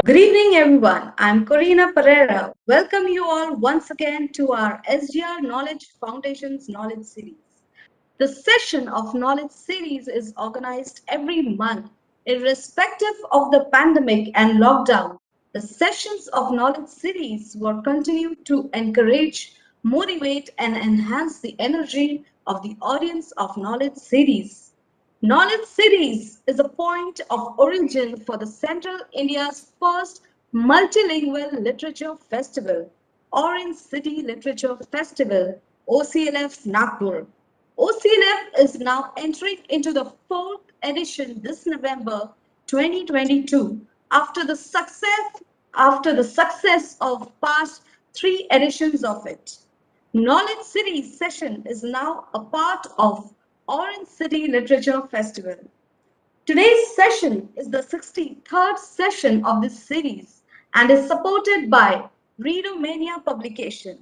Good evening, everyone. I'm Karina Pereira. Welcome you all once again to our SGR Knowledge Foundations Knowledge Series. The session of Knowledge Series is organized every month, irrespective of the pandemic and lockdown. The sessions of Knowledge Series will continue to encourage, motivate, and enhance the energy of the audience of Knowledge Series. Knowledge Cities is a point of origin for the Central India's first multilingual literature festival, Orange City Literature Festival, OCLF Nagpur. OCLF is now entering into the fourth edition this November 2022 after the success of past three editions of it. Knowledge City session is now a part of Orange City Literature Festival. Today's session is the 63rd session of this series and is supported by Readomania publication.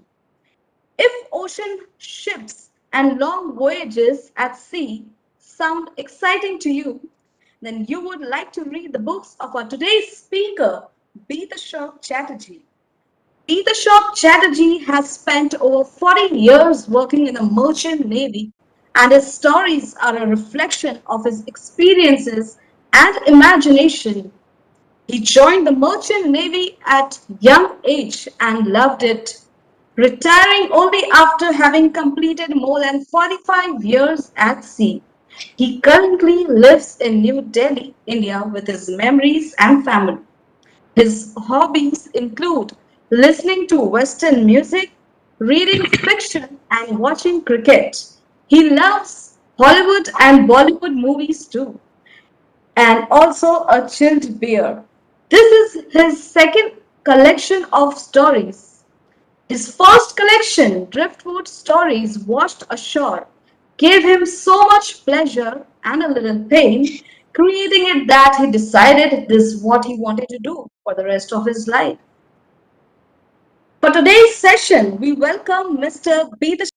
If ocean ships and long voyages at sea sound exciting to you, then you would like to read the books of our today's speaker, Beetashok Chatterjee. Beetashok Chatterjee has spent over 40 years working in the merchant navy, and his stories are a reflection of his experiences and imagination. He joined the merchant navy at young age and loved it, retiring only after having completed more than 45 years at sea. He currently lives in New Delhi, India, with his memories and family. His hobbies include listening to Western music, reading fiction, and watching cricket. He loves Hollywood and Bollywood movies too, and also a chilled beer. This is his second collection of stories. His first collection, Driftwood Stories Washed Ashore, gave him so much pleasure and a little pain creating it that he decided this is what he wanted to do for the rest of his life. For today's session, we welcome Mr. Beetashok,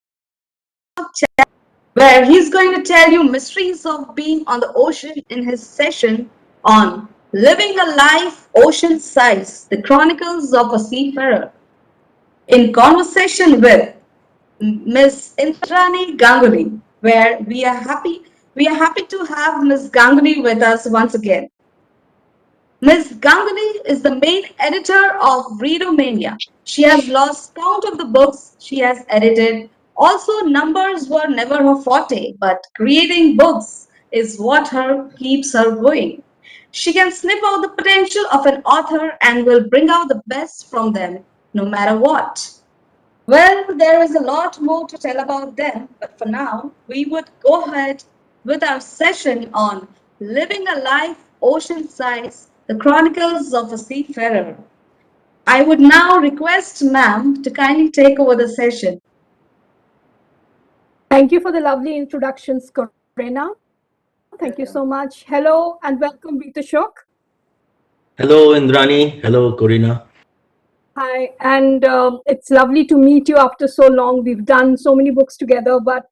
where he's going to tell you mysteries of being on the ocean in his session on Living a Life Ocean Size, the Chronicles of a Seafarer, in conversation with Miss Indrani Ganguly, where we are happy to have Miss Ganguly with us once again. Ms. Ganguly is the main editor of Readomania. She has lost count of the books she has edited. Also, numbers were never her forte, but creating books is what her keeps her going. She can sniff out the potential of an author and will bring out the best from them, no matter what. Well, there is a lot more to tell about them, but for now, we would go ahead with our session on Living a Life Ocean Size, the Chronicles of a Seafarer. I would now request ma'am to kindly take over the session. Thank you for the lovely introductions, Karina. Thank you so much. Hello and welcome, Beetashok. Hello, Indrani. Hello, Karina. Hi, and it's lovely to meet you after so long. We've done so many books together, but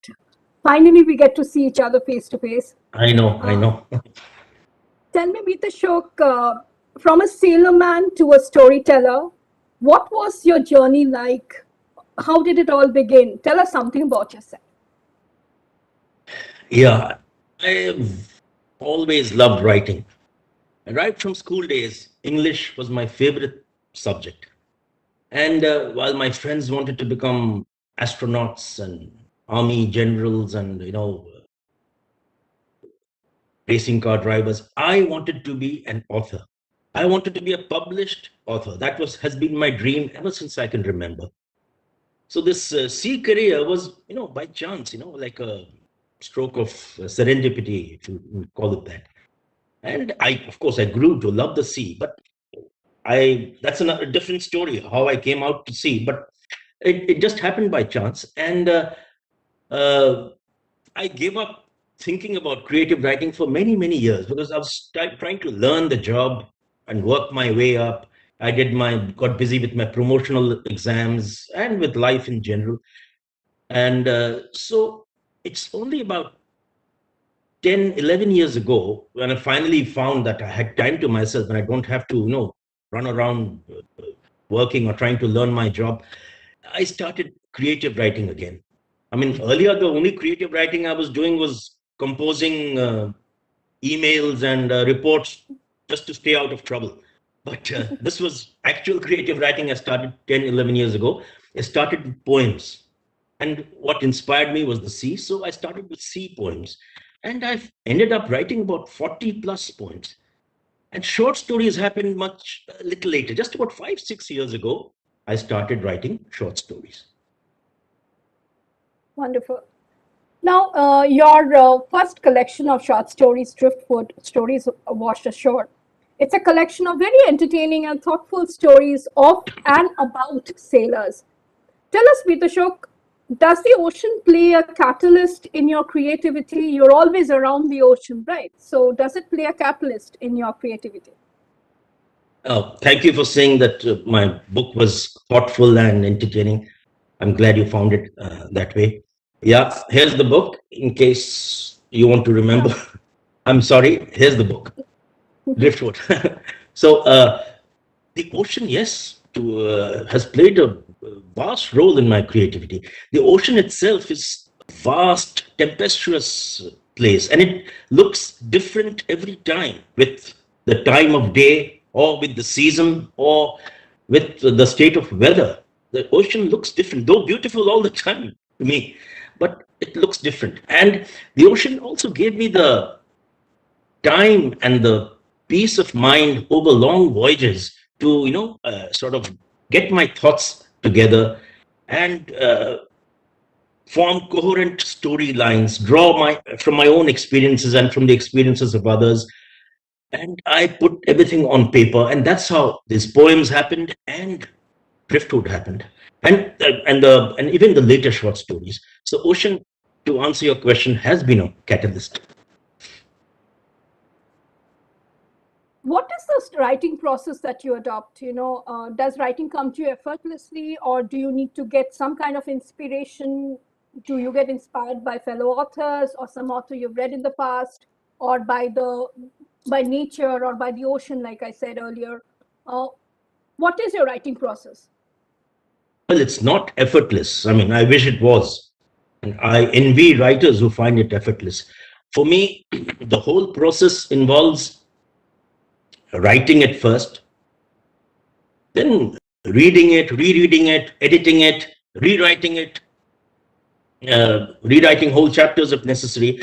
finally we get to see each other face to face. I know, I Uh, know. Tell me, Beetashok, from a sailorman to a storyteller, what was your journey like? How did it all begin? Tell us something about yourself. Yeah, I've always loved writing. Right from school days, English was my favorite subject. And while my friends wanted to become astronauts and army generals and, racing car drivers, I wanted to be an author. I wanted to be a published author. That has been my dream ever since I can remember. So this sea career was, by chance, like a stroke of serendipity, if you call it that. And of course, I grew to love the sea, but that's another different story, how I came out to sea. But it just happened by chance. And uh, I gave up thinking about creative writing for many, many years because I was trying to learn the job and work my way up. Got busy with my promotional exams and with life in general. And so it's only about 10, 11 years ago when I finally found that I had time to myself and I don't have to, run around working or trying to learn my job, I started creative writing again. I mean, earlier, the only creative writing I was doing was composing emails and reports just to stay out of trouble. But this was actual creative writing. I started 10, 11 years ago. I started with poems. And what inspired me was the sea. So I started with sea poems. And I've ended up writing about 40 plus poems. And short stories happened much a little later. Just about 5, 6 years ago, I started writing short stories. Wonderful. Now, your first collection of short stories, Driftwood, Stories Washed Ashore, it's a collection of very entertaining and thoughtful stories of and about sailors. Tell us, Beetashok, does the ocean play a catalyst in your creativity? You're always around the ocean, right? So does it play a catalyst in your creativity? Oh, thank you for saying that my book was thoughtful and entertaining. I'm glad you found it that way. Yeah, here's the book in case you want to remember. I'm sorry, here's the book, Driftwood. So, the ocean, yes, has played a vast role in my creativity. The ocean itself is a vast, tempestuous place, and it looks different every time with the time of day, or with the season, or with the state of weather. The ocean looks different, though beautiful all the time to me, but it looks different. And the ocean also gave me the time and the peace of mind over long voyages to sort of get my thoughts together and form coherent storylines, draw from my own experiences and from the experiences of others, and I put everything on paper, and that's how these poems happened and driftwood happened, and even the later short stories. So ocean, to answer your question, has been a catalyst. What is this writing process that you adopt? Does writing come to you effortlessly, or do you need to get some kind of inspiration? Do you get inspired by fellow authors or some author you've read in the past, or by nature or by the ocean, like I said earlier? What is your writing process? Well, it's not effortless. I mean, I wish it was. And I envy writers who find it effortless. For me, the whole process involves writing it first, then reading it, rereading it, editing it, rewriting it, rewriting whole chapters if necessary.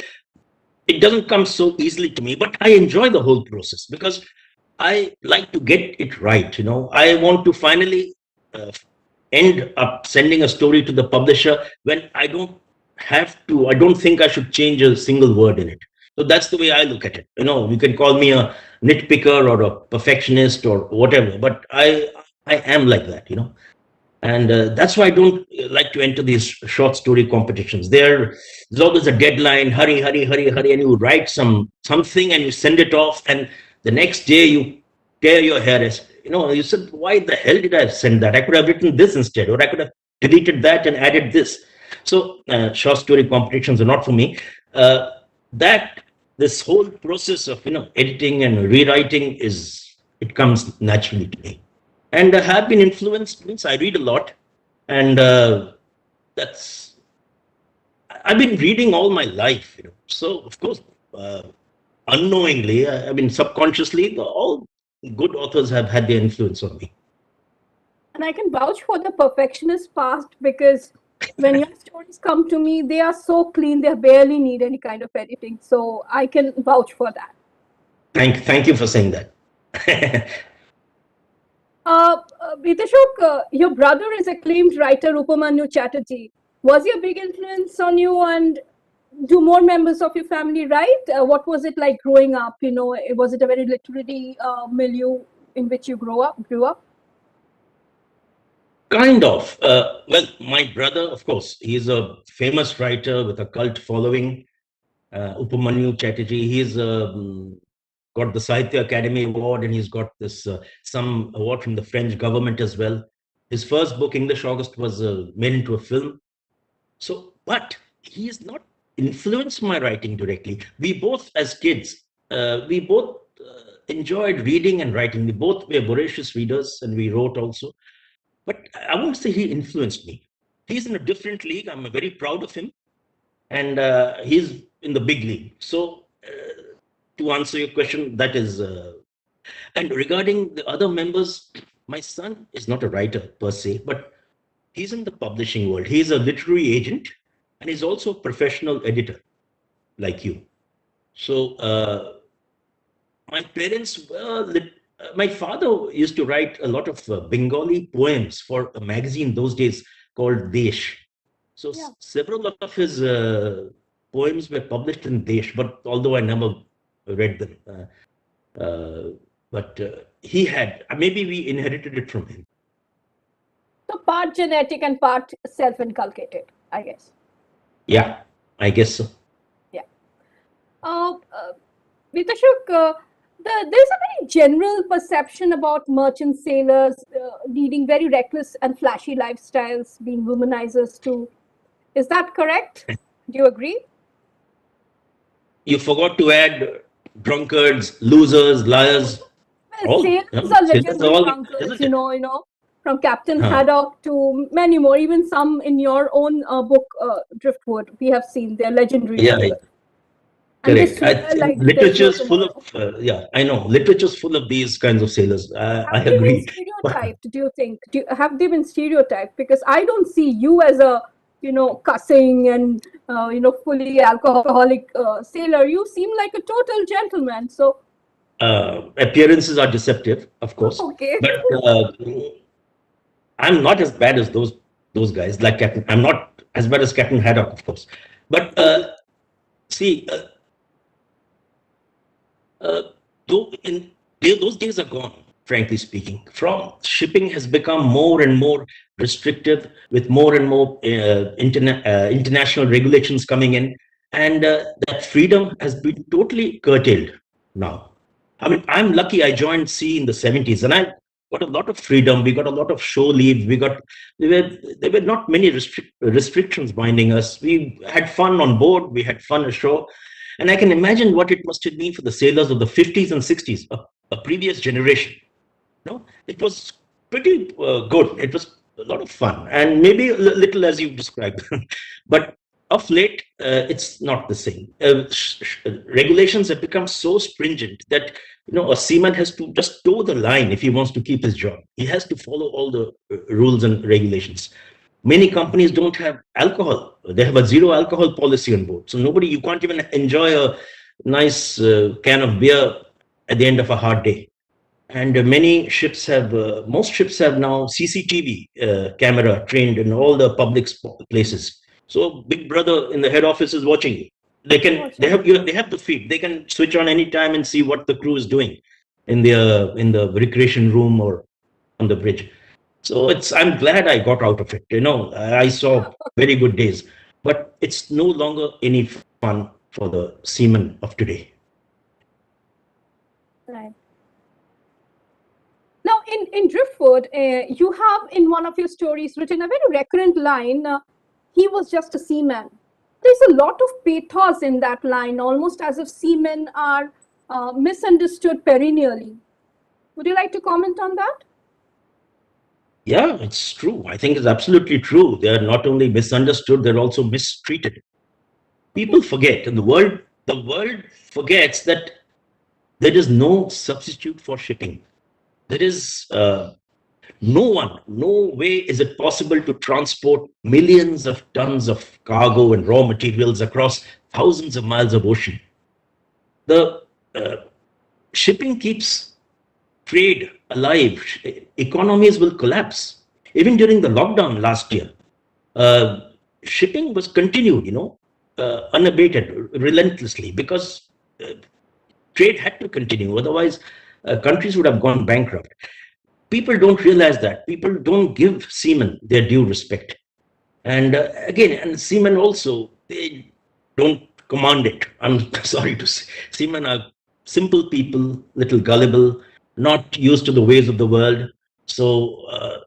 It doesn't come so easily to me, but I enjoy the whole process because I like to get it right. I want to finally end up sending a story to the publisher when I don't think I should change a single word in it. So that's the way I look at it. You can call me a nitpicker or a perfectionist or whatever, but I am like that. And that's why I don't like to enter these short story competitions. There's always a deadline, hurry, hurry, hurry, hurry, and you write something and you send it off, and the next day you tear your hair. You said, why the hell did I send that? I could have written this instead, or I could have deleted that and added this. So short story competitions are not for me. This whole process of editing and rewriting it comes naturally to me. And I have been influenced, means I read a lot, and I've been reading all my life. So of course, unknowingly, I mean subconsciously, all good authors have had their influence on me. And I can vouch for the perfectionist past, because when your stories come to me, they are so clean, they barely need any kind of editing. So I can vouch for that. Thank you for saying that. Beetashok, your brother is acclaimed writer Upamanyu Chatterjee. Was he a big influence on you, and do more members of your family write? What was it like growing up? Was it a very literary milieu in which you grew up? Kind of. Well, my brother, of course, he's a famous writer with a cult following. Upamanyu Chatterjee. He's got the Sahitya Academy Award, and he's got this some award from the French government as well. His first book, English August, was made into a film. So, but he has not influenced my writing directly. We both, as kids, enjoyed reading and writing. We both were voracious readers, and we wrote also. But I won't say he influenced me. He's in a different league. I'm very proud of him, and he's in the big league. So, to answer your question, that is. And regarding the other members, my son is not a writer per se, but he's in the publishing world. He's a literary agent, and he's also a professional editor, like you. So, my parents were. My father used to write a lot of Bengali poems for a magazine those days called Desh. So Yeah. several of his poems were published in Desh, but although I never read them, but he had, maybe we inherited it from him. So part genetic and part self-inculcated, I guess. Yeah, I guess so. Beetashok, there's a very general perception about merchant sailors leading very reckless and flashy lifestyles, being womanizers too. Is that correct? Do you agree? You forgot to add drunkards, losers, liars. Well, All, sailors yeah, are sailors legendary all, drunkards, isn't you it? know, from Captain Huh. Haddock to many more, even some in your own book, Driftwood. We have seen they're legendary Yeah, drunkards. And they correct. I swear think like there's no literature's full tomorrow. of, yeah, I know. Literature's full of these kinds of sailors. I Have they been agree. stereotyped, do you think? Have they been stereotyped? Because I don't see you as a, cussing and, fully alcoholic sailor. You seem like a total gentleman. So, Appearances are deceptive, of course, okay. but I'm not as bad as those guys. Like Captain, I'm not as bad as Captain Haddock, of course. But see, those days are gone. Frankly speaking, from shipping has become more and more restrictive, with more and more international regulations coming in, and that freedom has been totally curtailed now. I mean, I'm lucky I joined sea in the 70s, and I got a lot of freedom. We got a lot of shore leave. There were not many restrictions binding us. We had fun on board. We had fun ashore. And I can imagine what it must have been for the sailors of the 50s and 60s, a previous generation. No, it was pretty good. It was a lot of fun, and maybe a little as you described. But of late, it's not the same. Regulations have become so stringent that a seaman has to just toe the line if he wants to keep his job. He has to follow all the rules and regulations. Many companies don't have alcohol. They have a zero alcohol policy on board. So you can't even enjoy a nice can of beer at the end of a hard day. And most ships have now CCTV camera trained in all the public places. So Big Brother in the head office is watching you. They have the feed. They can switch on any time and see what the crew is doing in the recreation room or on the bridge. So I'm glad I got out of it. I saw very good days, but it's no longer any fun for the seamen of today. Right. Now, in Driftwood, you have in one of your stories written a very recurrent line, he was just a seaman. There's a lot of pathos in that line, almost as if seamen are misunderstood perennially. Would you like to comment on that? Yeah, it's true. I think it's absolutely true. They're not only misunderstood, they're also mistreated. People forget, and the world forgets that there is no substitute for shipping. There is no way is it possible to transport millions of tons of cargo and raw materials across thousands of miles of ocean. The shipping keeps trade alive. Economies will collapse. Even during the lockdown last year, shipping was continued, unabated, relentlessly, because trade had to continue. Otherwise, countries would have gone bankrupt. People don't realize that. People don't give seamen their due respect. And and seamen also, they don't command it. I'm sorry to say. Seamen are simple people, little gullible, not used to the ways of the world. So,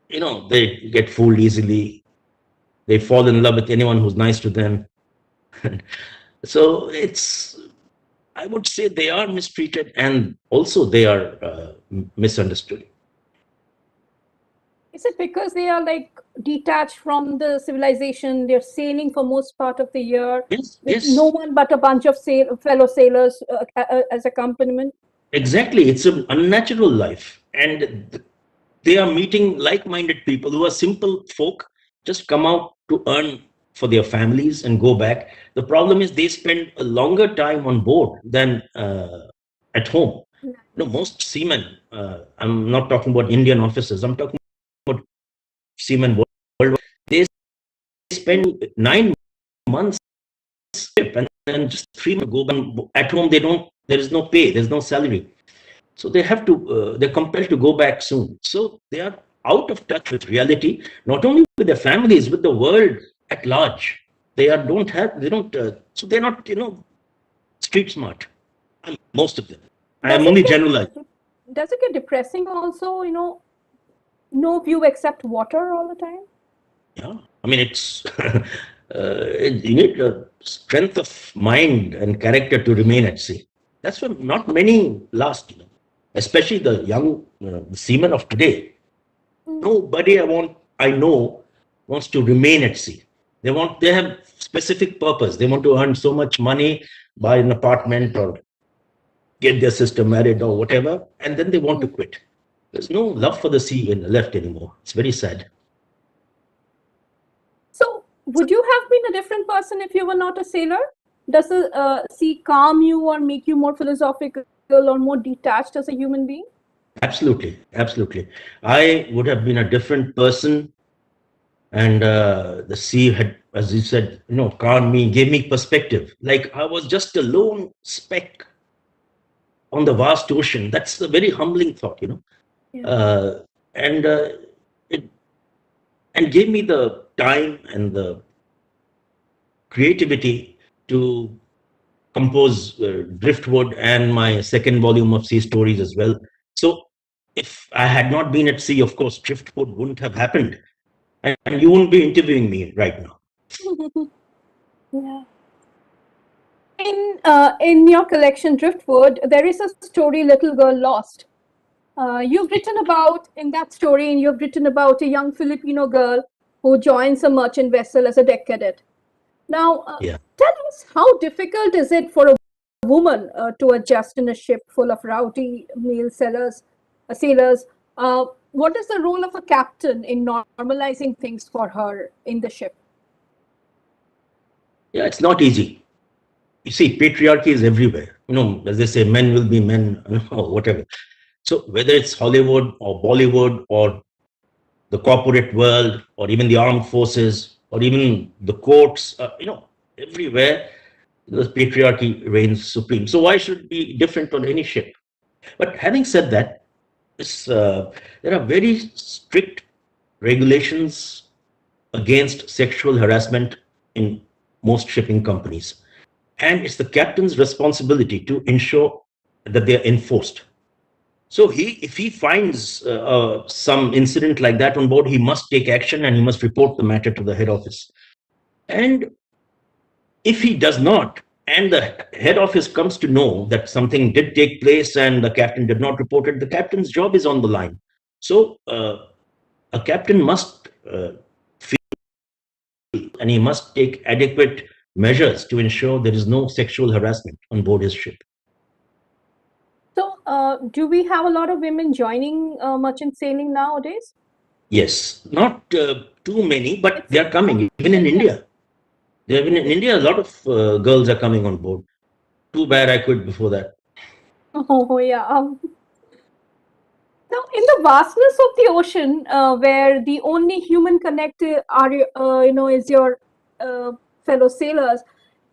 they get fooled easily. They fall in love with anyone who's nice to them. So I would say they are mistreated, and also they are misunderstood. Is it because they are like detached from the civilization? They're sailing for most part of the year Yes, with no yes, one but a bunch of fellow sailors as accompaniment. exactly. It's an unnatural life, and they are meeting like-minded people who are simple folk, just come out to earn for their families and go back. The problem is they spend a longer time on board than at home. Most seamen, I'm not talking about Indian officers, I'm talking about seamen worldwide. They spend 9 months ship, and then just 3 months go back. At home, they don't. There is no pay. There's no salary. So they have to. They're compelled to go back soon. So they are out of touch with reality, not only with their families, with the world at large. They are don't have. They don't. So they're not. Street smart. Most of them. I Does am it only get generalizing. does it get depressing also? No view except water all the time. Yeah. I mean, it's. You need a strength of mind and character to remain at sea. That's why not many last. Especially the young seamen of today. Nobody I know wants to remain at sea. They have specific purpose. They want to earn so much money, buy an apartment or get their sister married or whatever, and then they want to quit. There's no love for the sea left anymore. It's very sad. So, would you have been a different person if you were not a sailor? Does the sea calm you or make you more philosophical or more detached as a human being? Absolutely, absolutely. I would have been a different person, and the sea had, as you said, calmed me, gave me perspective. Like I was just a lone speck on the vast ocean. That's a very humbling thought. Yeah. And it gave me the time and the creativity to compose driftwood and my second volume of sea stories as well. So if I had not been at sea, of course driftwood wouldn't have happened, and you wouldn't be interviewing me right now. Yeah. In your collection Driftwood, there is a story, Little Girl Lost. You've written about in that story, and you've written about a young Filipino girl who joins a merchant vessel as a deck cadet. Now, Yeah. tell us, how difficult is it for a woman to adjust in a ship full of rowdy male sailors? What is the role of a captain in normalizing things for her in the ship? Yeah, it's not easy. You see, patriarchy is everywhere. As they say, men will be men, or whatever. So whether it's Hollywood or Bollywood or the corporate world or even the armed forces or even the courts, everywhere the patriarchy reigns supreme. So why should it be different on any ship? But having said that, there are very strict regulations against sexual harassment in most shipping companies. And it's the captain's responsibility to ensure that they are enforced. So if he finds some incident like that on board, he must take action and he must report the matter to the head office. And if he does not, and the head office comes to know that something did take place and the captain did not report it, the captain's job is on the line. So a captain must feel, and he must take adequate measures to ensure there is no sexual harassment on board his ship. So, do we have a lot of women joining merchant sailing nowadays? Yes, not too many, but they are coming. Even in India, in India, a lot of girls are coming on board. Too bad I quit before that. Oh, yeah. Now, in the vastness of the ocean, where the only human connect is your fellow sailors,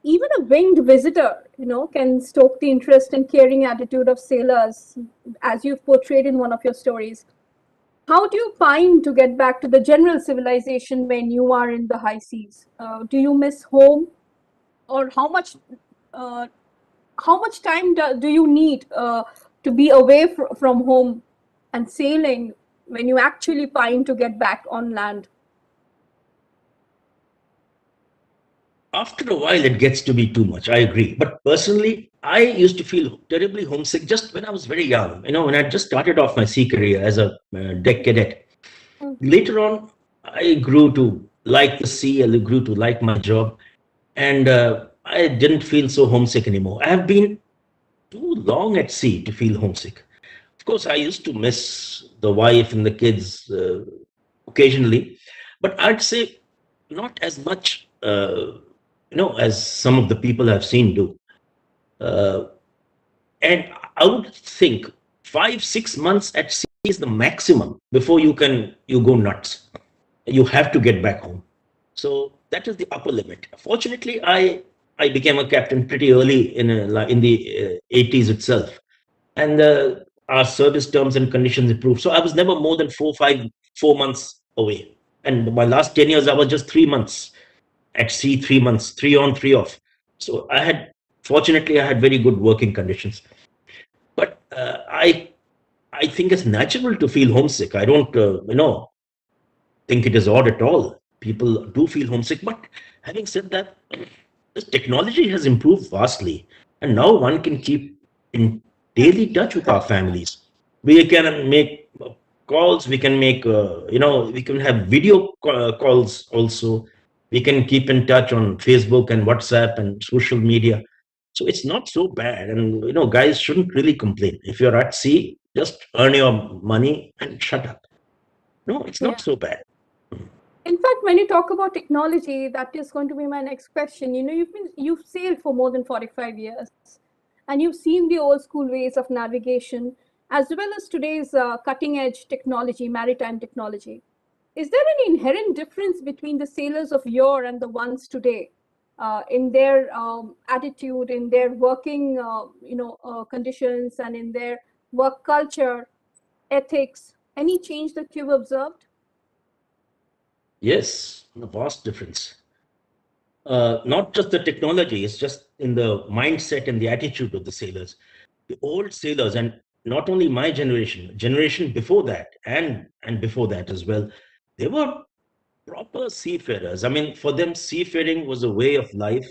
even a winged visitor, can stoke the interest and caring attitude of sailors, as you've portrayed in one of your stories. How do you find to get back to the general civilization when you are in the high seas? Do you miss home, or uh, how much time do you need to be away from home and sailing when you actually find to get back on land? After a while, it gets to be too much. I agree. But personally, I used to feel terribly homesick just when I was very young. When I just started off my sea career as a deck cadet. Mm. Later on, I grew to like the sea. I grew to like my job, and I didn't feel so homesick anymore. I have been too long at sea to feel homesick. Of course, I used to miss the wife and the kids occasionally, but I'd say not as much, as some of the people I've seen do. Uh, and I would think 5, 6 months at sea is the maximum before you go nuts. You have to get back home. So that is the upper limit. Fortunately, I became a captain pretty early in the 80s itself, and our service terms and conditions improved. So I was never more than 4 months away. And my last 10 years, I was just 3 months at sea, 3 months, 3 on, 3 off. So fortunately, I had very good working conditions. But I think it's natural to feel homesick. I don't, think it is odd at all. People do feel homesick. But having said that, this technology has improved vastly, and now one can keep in daily touch with our families. We can make calls. We can make, we can have video calls also. We can keep in touch on Facebook and WhatsApp and social media. So it's not so bad. And, guys shouldn't really complain. If you're at sea, just earn your money and shut up. No, it's Yeah. not so bad. In fact, when you talk about technology, that is going to be my next question. You've sailed for more than 45 years, and you've seen the old school ways of navigation as well as today's cutting edge technology, maritime technology. Is there any inherent difference between the sailors of yore and the ones today, in their attitude, in their working, conditions, and in their work culture, ethics? Any change that you've observed? Yes, a vast difference. Not just the technology, it's just in the mindset and the attitude of the sailors. The old sailors, and not only my generation before that, and before that as well, they were proper seafarers. I mean, for them, seafaring was a way of life,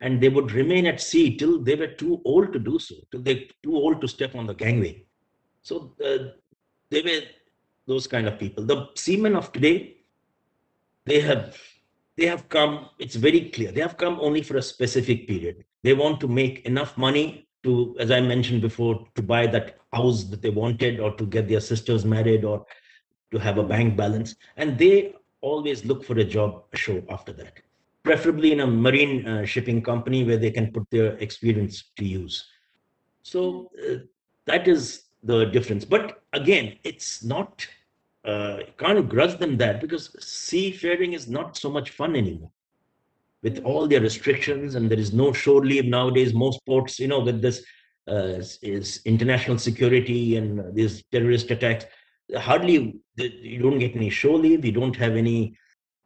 and they would remain at sea till they were too old to do so, till they too old to step on the gangway. So they were those kind of people. The seamen of today, they have they have come, it's very clear, they have come only for a specific period. They want to make enough money to, as I mentioned before, to buy that house that they wanted, or to get their sisters married, or to have a bank balance, and they always look for a job ashore after that, preferably in a marine shipping company where they can put their experience to use. So that is the difference. But again, it's not, you can't grudge them that, because seafaring is not so much fun anymore with all their restrictions, and there is no shore leave nowadays. Most ports, with this is international security and these terrorist attacks, hardly you don't get any shore leave. You don't have any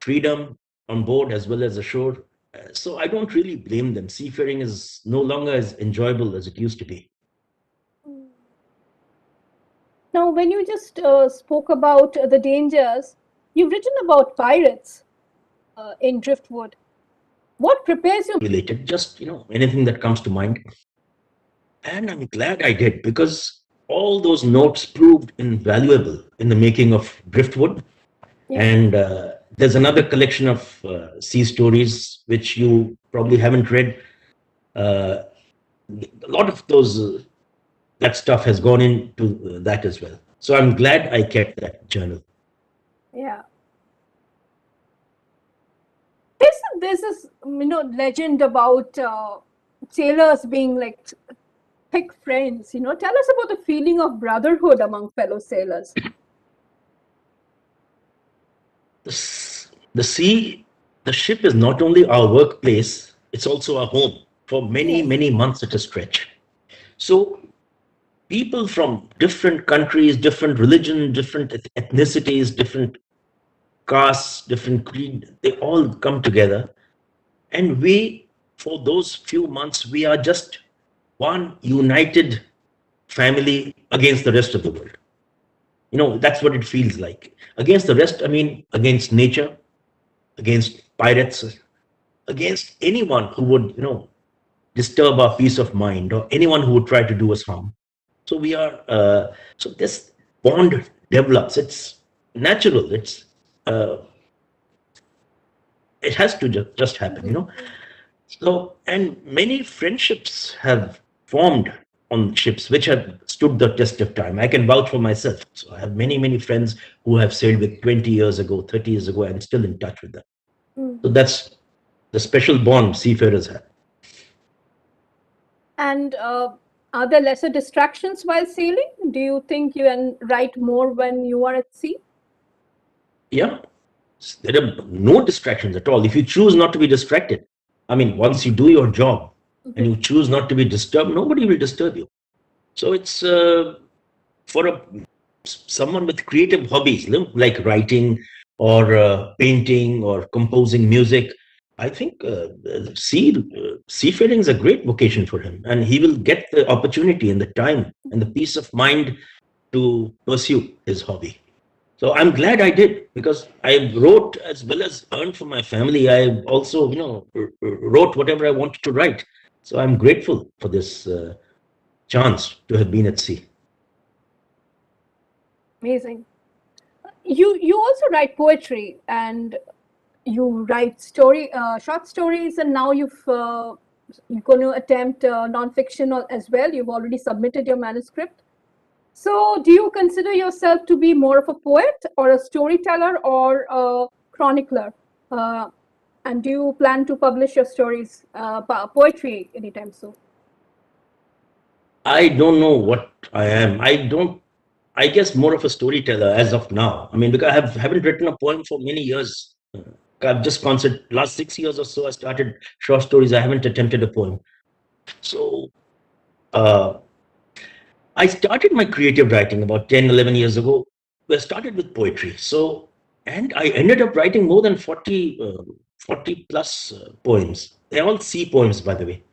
freedom on board as well as ashore. So I don't really blame them. Seafaring is no longer as enjoyable as it used to be. Now, when you just spoke about the dangers, you've written about pirates in Driftwood. What prepares you? Related, just anything that comes to mind. And I'm glad I did, because all those notes proved invaluable in the making of Driftwood. Yeah. And there's another collection of sea stories which you probably haven't read. A lot of that stuff has gone into that as well. So I'm glad I kept that journal. Yeah. There's this legend about sailors being like thick friends. Tell us about the feeling of brotherhood among fellow sailors. The sea, the ship is not only our workplace, it's also our home for many, Yes. many months at a stretch. So people from different countries, different religion, different ethnicities, different castes, different creed, they all come together. And for those few months, we are just one united family against the rest of the world. That's what it feels like. Against the rest, I mean, against nature, against pirates, against anyone who would, disturb our peace of mind or anyone who would try to do us harm. So we are, so this bond develops. It's natural. Uh, it has to just happen. So, and many friendships have formed on ships which have stood the test of time. I can vouch for myself. So I have many, many friends who have sailed with 20 years ago, 30 years ago, and still in touch with them. So that's the special bond seafarers have. And are there lesser distractions while sailing? Do you think you can write more when you are at sea? Yeah, there are no distractions at all. If you choose not to be distracted, I mean, once you do your job and you choose not to be disturbed, nobody will disturb you. So it's for someone with creative hobbies, like writing or painting or composing music. I think seafaring is a great vocation for him, and he will get the opportunity and the time and the peace of mind to pursue his hobby. So I'm glad I did, because I wrote as well as earned for my family. I also, wrote whatever I wanted to write. So I'm grateful for this chance to have been at sea. Amazing. You also write poetry, and you write short stories, and now you're going to attempt nonfiction as well. You've already submitted your manuscript. So, do you consider yourself to be more of a poet or a storyteller or a chronicler? And do you plan to publish your stories, poetry, anytime soon? I don't know what I am. I guess more of a storyteller as of now. I mean, because haven't written a poem for many years. I've just concept last 6 years or so, I started short stories. I haven't attempted a poem. So I started my creative writing about 10, 11 years ago. I started with poetry. So, and I ended up writing more than 40 plus poems. They're all sea poems, by the way.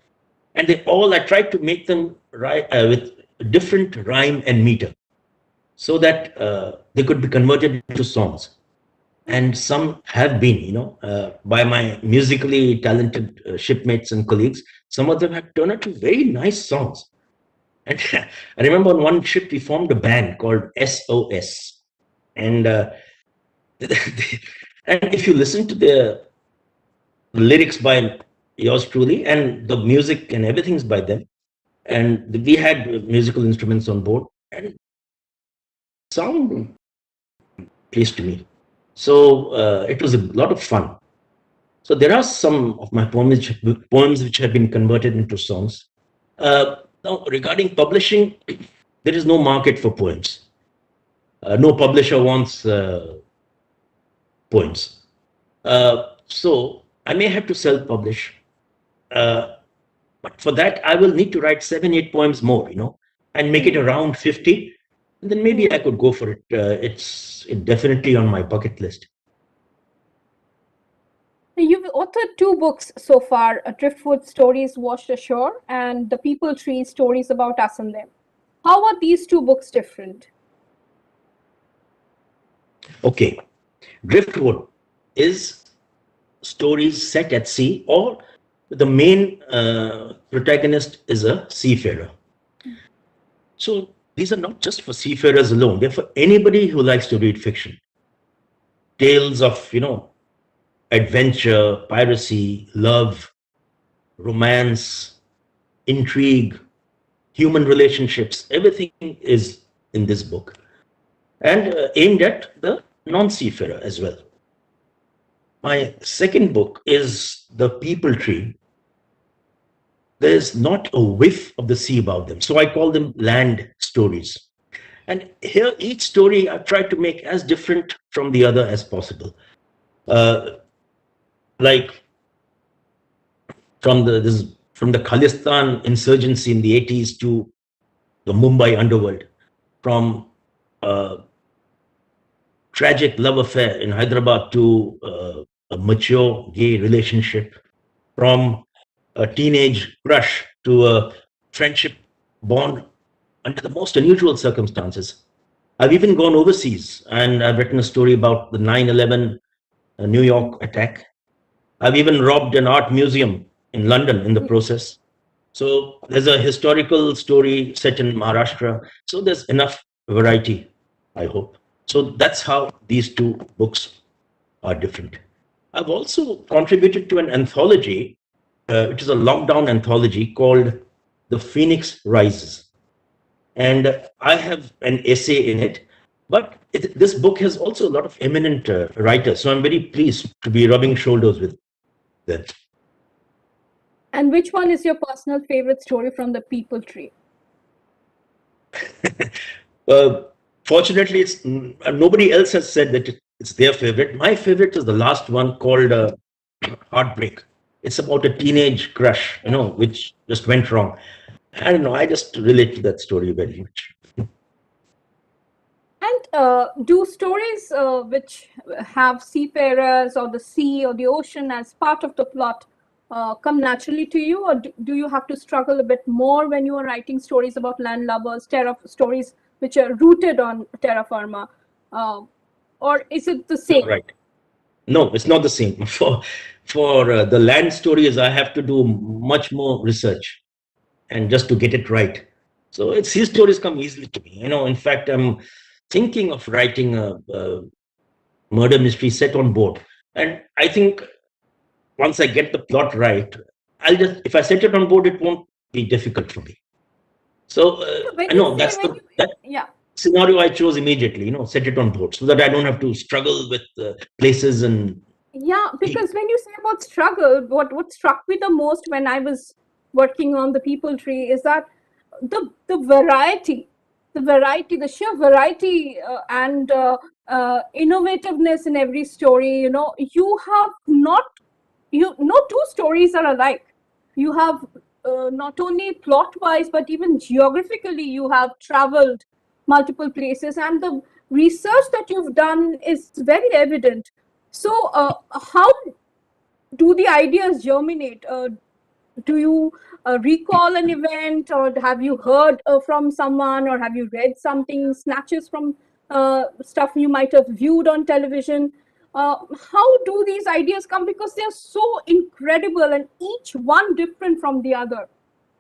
And I tried to make them with different rhyme and meter, so that they could be converted into songs. And some have been, by my musically talented shipmates and colleagues. Some of them have turned out to very nice songs. And I remember on one ship we formed a band called SOS, and and if you listen to the lyrics by yours truly, and the music and everything's by them, and we had musical instruments on board, and sound pleased to me. So it was a lot of fun. So there are some of my poems which have been converted into songs. Now, regarding publishing, there is no market for poems. No publisher wants poems. So I may have to self-publish. But for that, I will need to write 7, 8 poems more, and make it around 50. And then maybe I could go for it. It's definitely on my bucket list. You've authored 2 books so far, Driftwood Stories Washed Ashore and The People Tree Stories About Us and Them. How are these 2 books different? Okay. Driftwood is stories set at sea, or the main protagonist is a seafarer. So these are not just for seafarers alone. They're for anybody who likes to read fiction. Tales of, adventure, piracy, love, romance, intrigue, human relationships. Everything is in this book, and aimed at the non-seafarer as well. My second book is The People Tree. There's not a whiff of the sea about them. So I call them land stories. And here, each story I've tried to make as different from the other as possible. Like from the Khalistan insurgency in the 80s to the Mumbai underworld, from tragic love affair in Hyderabad to a mature gay relationship, from a teenage crush to a friendship born under the most unusual circumstances. I've even gone overseas, and I've written a story about the 9/11 New York attack. I've even robbed an art museum in London in the process. So there's a historical story set in Maharashtra. So there's enough variety, I hope. So that's how these two books are different. I've also contributed to an anthology, which is a lockdown anthology called The Phoenix Rises. And I have an essay in it. But this book has also a lot of eminent writers. So I'm very pleased to be rubbing shoulders with them. And which one is your personal favorite story from the People Tree? Fortunately, it's nobody else has said that it's their favorite. My favorite is the last one called Heartbreak. It's about a teenage crush, which just went wrong. I don't know. I just relate to that story very much. And do stories which have seafarers or the sea or the ocean as part of the plot come naturally to you, or do you have to struggle a bit more when you are writing stories about landlubbers, stories which are rooted on terra firma, or is it the same? Right. No, it's not the same. For the land stories, I have to do much more research, and just to get it right. So sea stories come easily to me. In fact, I'm thinking of writing a murder mystery set on board, and I think once I get the plot right, if I set it on board, it won't be difficult for me. So I know that scenario I chose immediately. Set it on board so that I don't have to struggle with places and. Yeah, because when you say about struggle, what struck me the most when I was working on the People Tree is that the variety, the sheer variety and innovativeness in every story. You have two stories are alike. You have not only plot-wise but even geographically you have traveled multiple places, and the research that you've done is very evident. So how do the ideas germinate? Do you recall an event, or have you heard from someone, or have you read something, snatches from stuff you might have viewed on television? How do these ideas come? Because they're so incredible and each one different from the other.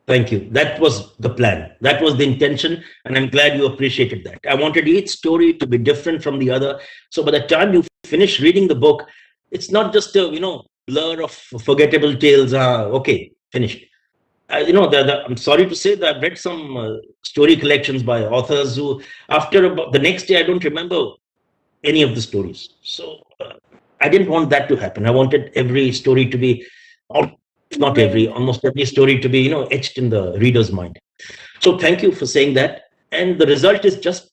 Thank you. That was the plan. That was the intention. And I'm glad you appreciated that. I wanted each story to be different from the other. So by the time you finish reading the book, it's not just a, blur of forgettable tales. Okay, finished. I'm sorry to say that I've read some story collections by authors who, after about the next day, I don't remember any of the stories. So I didn't want that to happen. I wanted every story to be, almost every story to be, etched in the reader's mind. So thank you for saying that. And the result is just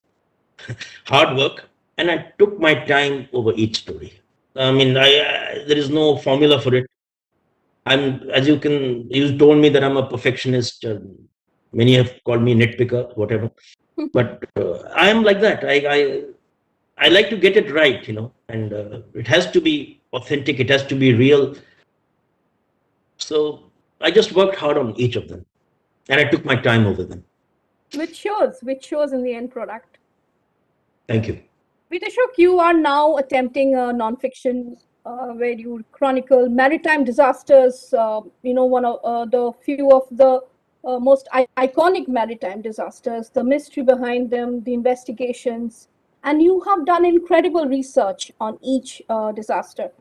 hard work. And I took my time over each story. I mean, there is no formula for it. You told me that I'm a perfectionist. Many have called me nitpicker, whatever. But I am like that. I like to get it right, and it has to be authentic. It has to be real. So I just worked hard on each of them, and I took my time over them. Which shows in the end product. Thank you. Beetashok, you are now attempting a nonfiction where you chronicle maritime disasters. One of the few of the most iconic maritime disasters, the mystery behind them, the investigations, and you have done incredible research on each disaster.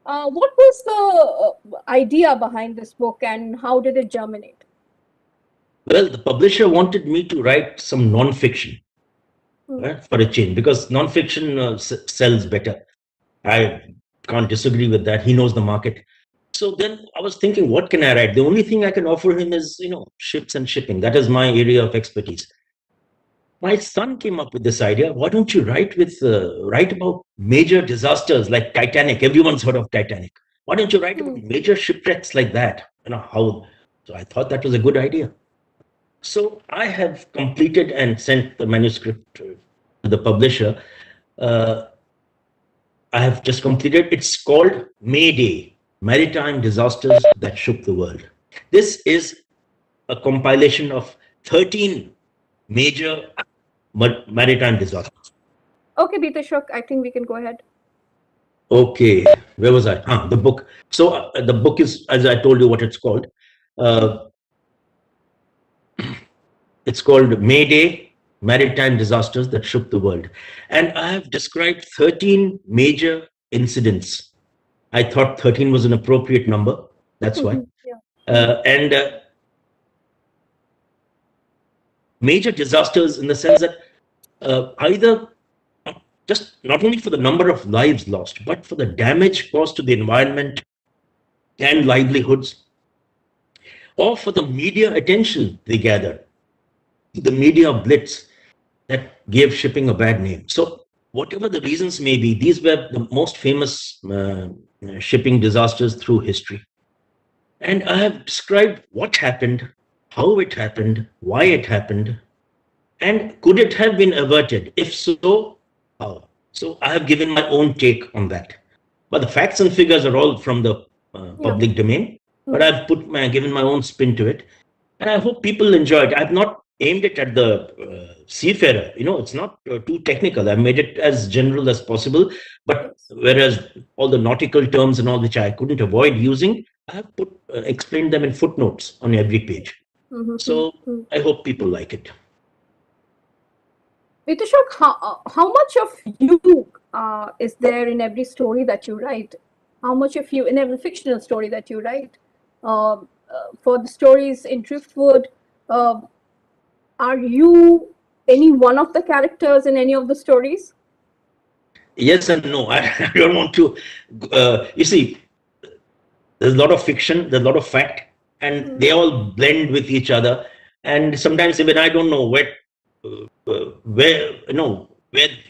What was the idea behind this book, and how did it germinate? Well, the publisher wanted me to write some nonfiction for a change, because nonfiction sells better. I can't disagree with that. He knows the market. So then I was thinking, what can I write? The only thing I can offer him is, ships and shipping. That is my area of expertise. My son came up with this idea. Why don't you write about major disasters like Titanic? Everyone's heard of Titanic. Why don't you write about major shipwrecks like that? So I thought that was a good idea. So I have completed and sent the manuscript to the publisher. I have just completed. It's called Mayday, Maritime Disasters That Shook the World. This is a compilation of 13 major maritime disasters. Okay, Beetashok, I think we can go ahead. Okay, where was I? The book. So the book is, as I told you, what it's called. Uh, it's called Mayday: Maritime Disasters That Shook the World, and I have described 13 major incidents. I thought 13 was an appropriate number. That's why. Yeah. And major disasters in the sense that either just not only for the number of lives lost, but for the damage caused to the environment and livelihoods, or for the media attention they gathered, the media blitz that gave shipping a bad name. So, whatever the reasons may be, these were the most famous shipping disasters through history. And I have described what happened, how it happened, why it happened, and could it have been averted? If so, how? So I have given my own take on that. But the facts and figures are all from the Yeah. public domain. But I've given my own spin to it, and I hope people enjoy it. I've not aimed it at the seafarer. It's not too technical. I've made it as general as possible. But whereas all the nautical terms and all which I couldn't avoid using, I have explained them in footnotes on every page. So I hope people like it. Beetashok, how much of you is there in every story that you write? How much of you in every fictional story that you write? For the stories in Driftwood, are you any one of the characters in any of the stories? Yes and no. I don't want to. You see, there's a lot of fiction, there's a lot of fact, and they all blend with each other. And sometimes even I don't know where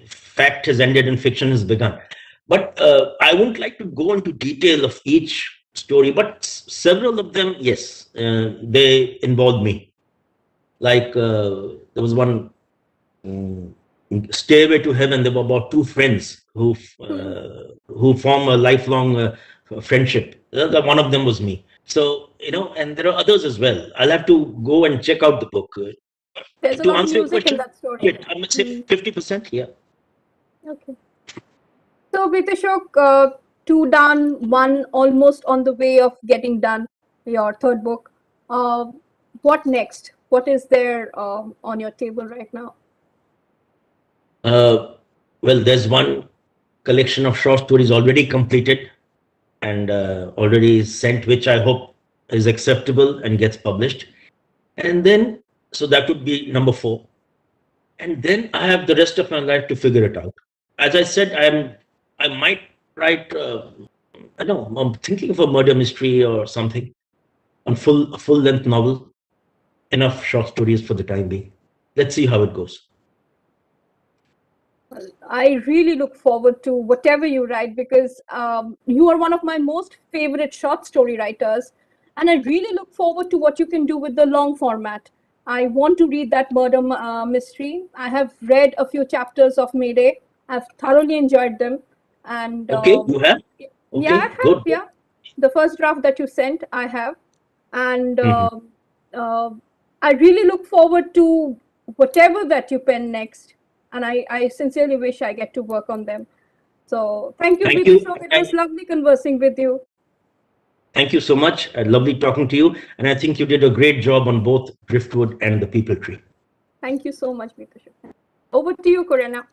fact has ended and fiction has begun. But I wouldn't like to go into detail of each story, but several of them, yes, they involved me. Like there was one. Stairway to Heaven. There were about two friends who form a lifelong friendship. One of them was me. So and there are others as well. I'll have to go and check out the book. There's a To lot of answer your music in question, that story. I would say 50%. Yeah. Okay. So, Beetashok, two done, one almost on the way of getting done. Your third book. What next? What is there on your table right now? Well, there's one collection of short stories already completed and already sent, which I hope is acceptable and gets published. And then, so that would be number 4. And then I have the rest of my life to figure it out. As I said, I might write. I don't know. I'm thinking of a murder mystery or something, a full length novel. Enough short stories for the time being. Let's see how it goes. I really look forward to whatever you write because you are one of my most favorite short story writers. And I really look forward to what you can do with the long format. I want to read that murder mystery. I have read a few chapters of Mayday. I've thoroughly enjoyed them. And Okay, you have? yeah, I Okay, have. good. Yeah, the first draft that you sent, I have. And I really look forward to whatever that you pen next. And I sincerely wish I get to work on them. So thank you, Thank you. Beetashok. It was lovely conversing with you. Thank you so much. Lovely talking to you. And I think you did a great job on both Driftwood and the People Tree. Thank you so much, Beetashok. Over to you, Karina.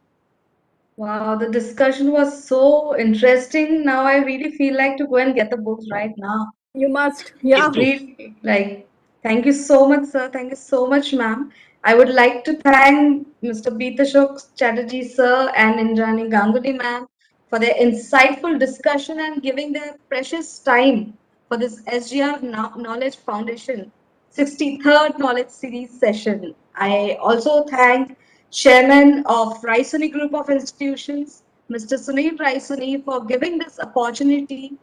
Wow, the discussion was so interesting. Now I really feel like to go and get the books right now. You must. Yeah. Really, thank you so much, sir. Thank you so much, ma'am. I would like to thank Mr. Beetashok Chatterjee, sir, and Indrani Ganguly, ma'am, for their insightful discussion and giving their precious time for this SGR Knowledge Foundation 63rd Knowledge Series session. I also thank Chairman of Raisuni Group of Institutions, Mr. Sunil Raisuni, for giving this opportunity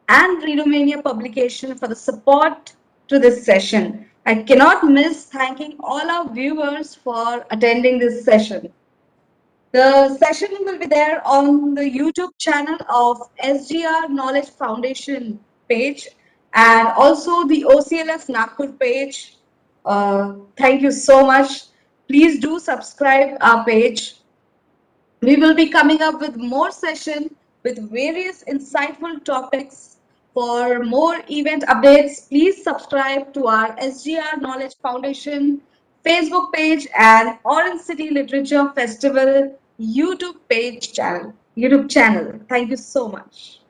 and Redomania publication for the support to this session. I cannot miss thanking all our viewers for attending this session. The session will be there on the YouTube channel of SGR Knowledge Foundation page and also the OCLF Nagpur page. Thank you so much. Please do subscribe our page. We will be coming up with more sessions with various insightful topics. For more event updates, please subscribe to our SGR Knowledge Foundation Facebook page and Orange City Literature Festival YouTube channel. Thank you so much.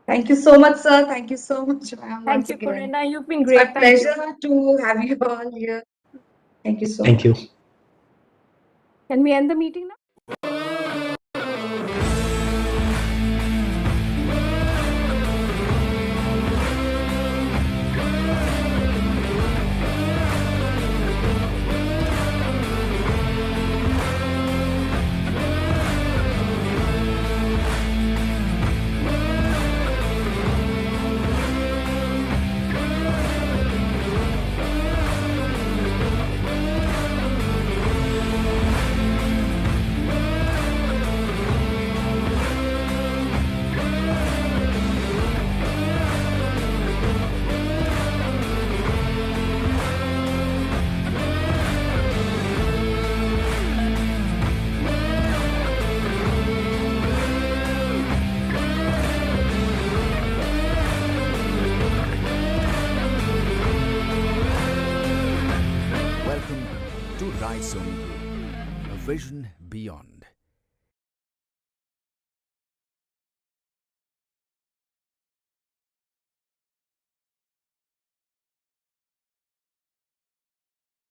Thank you so much, sir. Thank you so much, ma'am, Thank once you, again. Karina. You've been It's my great. Thank you. pleasure to have you all here. Thank you so Thank much. you. Can we end the meeting now? Welcome to Rise Sony Group, a vision beyond.